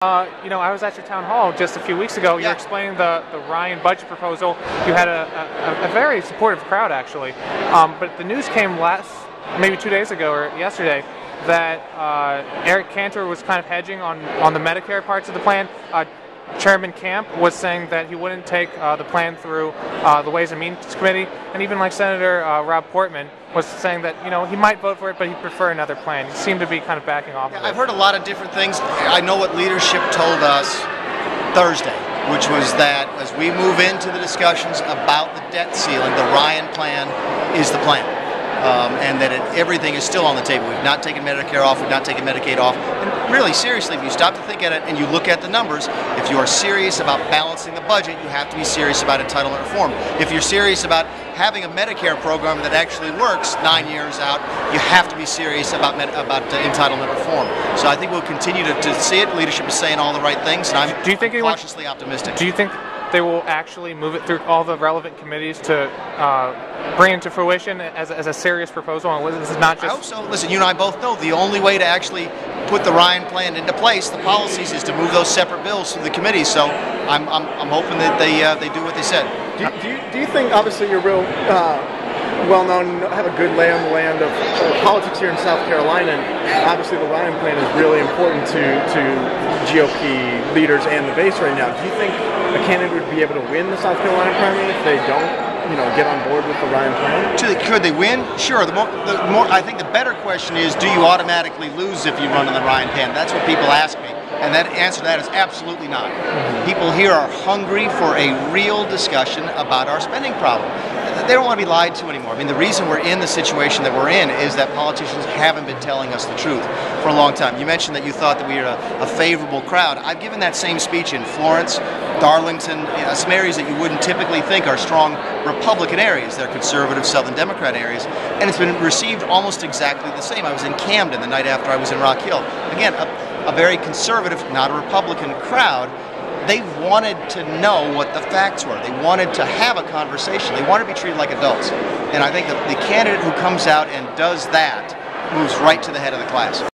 I was at your town hall just a few weeks ago. You were explaining the Ryan budget proposal. You had a very supportive crowd, actually. But the news came maybe 2 days ago or yesterday, that Eric Cantor was kind of hedging on the Medicare parts of the plan. Chairman Camp was saying that he wouldn't take the plan through the Ways and Means Committee, and even like Senator Rob Portman was saying that he might vote for it, but he'd prefer another plan. He seemed to be kind of backing off. I've heard a lot of different things. I know what leadership told us Thursday, which was that as we move into the discussions about the debt ceiling, the Ryan plan is the plan. And that everything is still on the table. We've not taken Medicare off, we've not taken Medicaid off. And really, seriously, if you stop to think at it and you look at the numbers, if you are serious about balancing the budget, you have to be serious about entitlement reform. If you're serious about having a Medicare program that actually works 9 years out, you have to be serious about entitlement reform. So I think we'll continue to see it. Leadership is saying all the right things, and I'm cautiously optimistic. Do you think they will actually move it through all the relevant committees to bring it to fruition as a serious proposal? And this is not just... I hope so. Listen, you and I both know the only way to actually put the Ryan plan into place, the policies, is to move those separate bills through the committees. So I'm hoping that they do what they said. Do you think, obviously you're real well-known, have a good lay on the land of politics here in South Carolina, and obviously the Ryan plan is really important to GOP leaders and the base right now. Do you think a candidate would be able to win the South Carolina primary if they don't, get on board with the Ryan plan? Could they win? Sure. I think the better question is, do you automatically lose if you run on the Ryan plan? That's what people ask me. And that answer to that is absolutely not. People here are hungry for a real discussion about our spending problem. They don't want to be lied to anymore. I mean, the reason we're in the situation that we're in is that politicians haven't been telling us the truth for a long time. You mentioned that you thought that we were a favorable crowd. I've given that same speech in Florence, Darlington, some areas that you wouldn't typically think are strong Republican areas. They're conservative Southern Democrat areas, and it's been received almost exactly the same. I was in Camden the night after I was in Rock Hill. Again, a very conservative, not a Republican crowd. They wanted to know what the facts were. They wanted to have a conversation. They wanted to be treated like adults. And I think that the candidate who comes out and does that moves right to the head of the class.